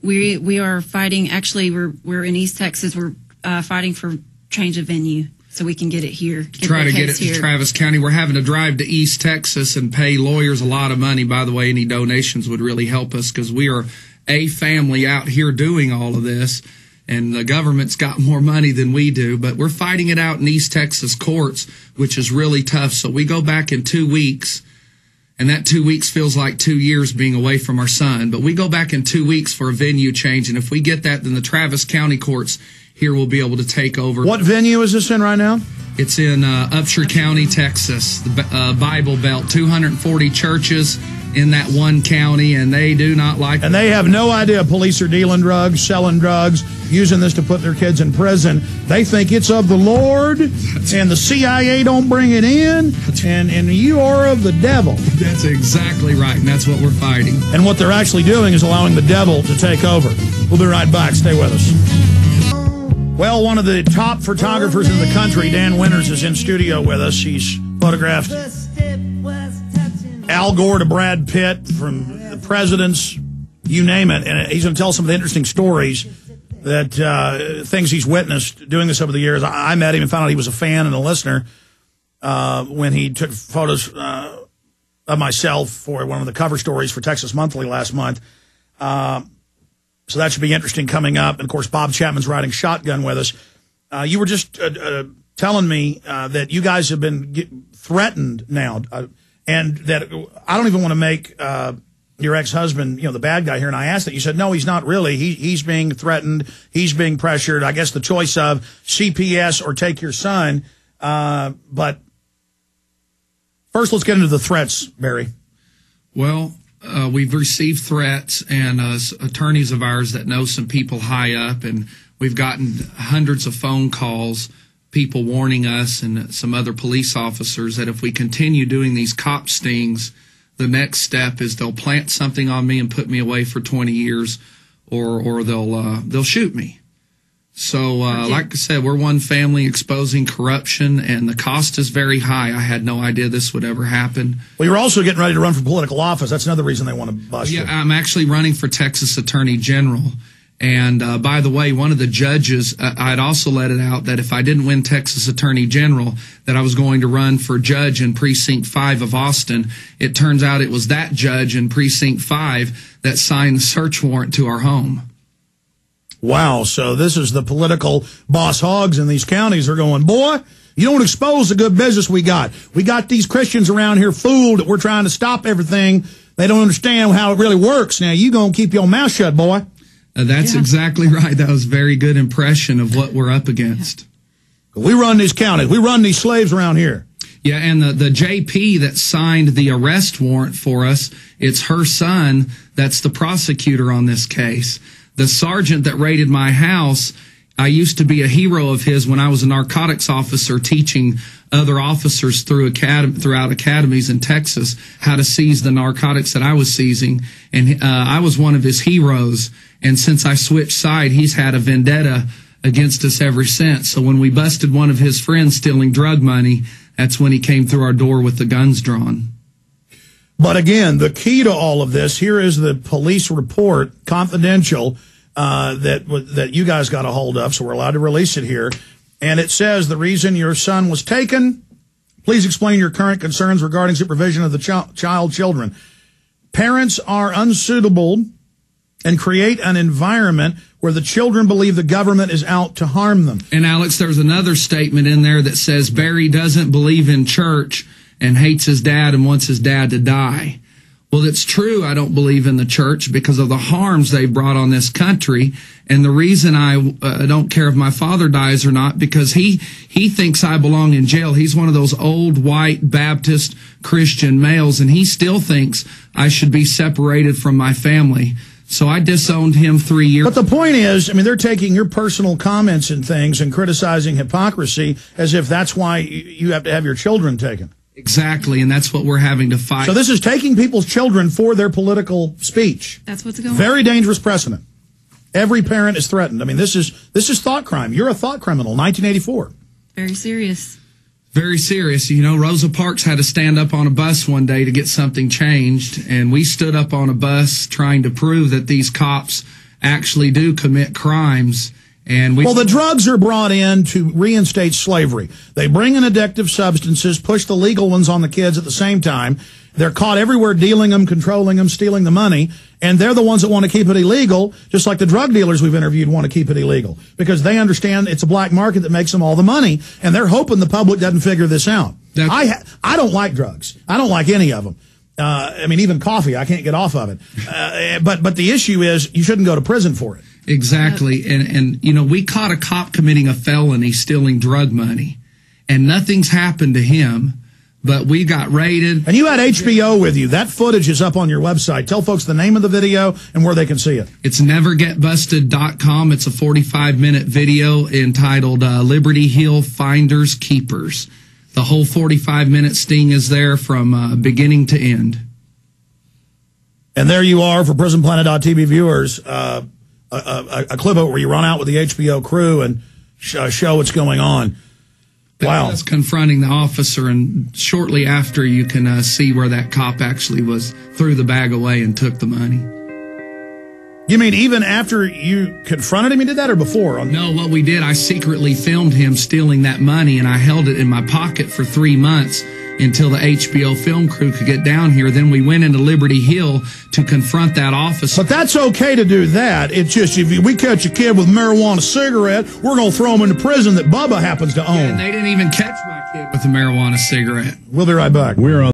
We are fighting. Actually, we're in East Texas. We're fighting for change of venue so we can get it here. Try to get it to Travis County. We're having to drive to East Texas and pay lawyers a lot of money. By the way, any donations would really help us because we are a family out here doing all of this, and the government's got more money than we do. But we're fighting it out in East Texas courts, which is really tough. So we go back in 2 weeks. And that 2 weeks feels like 2 years being away from our son. But we go back in 2 weeks for a venue change. And if we get that, then the Travis County courts here will be able to take over. What venue is this in right now? It's in Upshur County, Texas, the Bible Belt. 240 churches in that one county, and they do not like it. And they have no idea police are dealing drugs, selling drugs, using this to put their kids in prison. They think it's of the Lord, and the CIA don't bring it in, and you are of the devil. That's exactly right, and that's what we're fighting. And what they're actually doing is allowing the devil to take over. We'll be right back. Stay with us. Well, one of the top photographers in the country, Dan Winters, is in studio with us. He's photographed Al Gore to Brad Pitt, from the presidents, you name it. And he's going to tell some of the interesting stories that things he's witnessed doing this over the years. I met him and found out he was a fan and a listener when he took photos of myself for one of the cover stories for Texas Monthly last month. So that should be interesting coming up. And, of course, Bob Chapman's riding shotgun with us. You were just telling me that you guys have been threatened now, and that I don't even want to make your ex-husband, the bad guy here. And I asked that. You said, no, he's not really. He's being threatened. He's being pressured. I guess the choice of CPS or take your son. But first, let's get into the threats, Barry. Well, we've received threats, and attorneys of ours that know some people high up, and we've gotten hundreds of phone calls, people warning us and some other police officers that if we continue doing these cop stings, the next step is they'll plant something on me and put me away for 20 years, or they'll shoot me. So, like I said, we're one family exposing corruption, and the cost is very high. I had no idea this would ever happen. Well, you're also getting ready to run for political office. That's another reason they want to bust you. Yeah, I'm actually running for Texas Attorney General. And by the way, one of the judges, I'd also let it out that if I didn't win Texas Attorney General, that I was going to run for judge in Precinct 5 of Austin. It turns out it was that judge in Precinct 5 that signed the search warrant to our home. Wow, so this is the political boss hogs in these counties are going, boy, you don't expose the good business we got. We got these Christians around here fooled that we're trying to stop everything. They don't understand how it really works. Now, you going to keep your mouth shut, boy. That's exactly right. That was a very good impression of what we're up against. We run these counties. We run these slaves around here. Yeah, and the JP that signed the arrest warrant for us, it's her son that's the prosecutor on this case. The sergeant that raided my house, I used to be a hero of his when I was a narcotics officer teaching other officers throughout academies in Texas how to seize the narcotics that I was seizing. And I was one of his heroes. And since I switched side, he's had a vendetta against us ever since. So when we busted one of his friends stealing drug money, that's when he came through our door with the guns drawn. But again, the key to all of this, here is the police report, confidential, that you guys got a hold of, so we're allowed to release it here. And it says the reason your son was taken, please explain your current concerns regarding supervision of the children. Parents are unsuitable and create an environment where the children believe the government is out to harm them. And Alex, there's another statement in there that says Barry doesn't believe in church and hates his dad and wants his dad to die. Well, it's true I don't believe in the church because of the harms they brought on this country. And the reason I don't care if my father dies or not, because he thinks I belong in jail. He's one of those old white Baptist Christian males, and he still thinks I should be separated from my family. So I disowned him 3 years. But the point is, I mean, they're taking your personal comments and things and criticizing hypocrisy as if that's why you have to have your children taken. Exactly, and that's what we're having to fight. So this is taking people's children for their political speech. That's what's going on. Very dangerous precedent. Every parent is threatened. I mean, this is thought crime. You're a thought criminal, 1984. Very serious. Very serious. You know, Rosa Parks had to stand up on a bus one day to get something changed, and we stood up on a bus trying to prove that these cops actually do commit crimes. And well, the drugs are brought in to reinstate slavery. They bring in addictive substances, push the legal ones on the kids at the same time. They're caught everywhere dealing them, controlling them, stealing the money, and they're the ones that want to keep it illegal, just like the drug dealers we've interviewed want to keep it illegal, because they understand it's a black market that makes them all the money, and they're hoping the public doesn't figure this out. I don't like drugs. I don't like any of them. I mean, even coffee, I can't get off of it. But the issue is you shouldn't go to prison for it. Exactly. And you know, we caught a cop committing a felony stealing drug money, and nothing's happened to him, but we got raided. And you had HBO with you. That footage is up on your website. Tell folks the name of the video and where they can see it. It's nevergetbusted.com. It's a 45-minute video entitled Liberty Hill Finders Keepers. The whole 45-minute sting is there from beginning to end. And there you are for PrisonPlanet.tv viewers. A clip of it where you run out with the HBO crew and show what's going on. Wow. That's confronting the officer, and shortly after you can see where that cop actually threw the bag away and took the money. You mean even after you confronted him, he did that, or before? No, what we did, I secretly filmed him stealing that money, and I held it in my pocket for 3 months until the HBO film crew could get down here. Then we went into Liberty Hill to confront that officer. But that's okay to do that. It's just if we catch a kid with marijuana cigarette, we're going to throw him into prison that Bubba happens to own. And they didn't even catch my kid with a marijuana cigarette. We'll be right back. We're on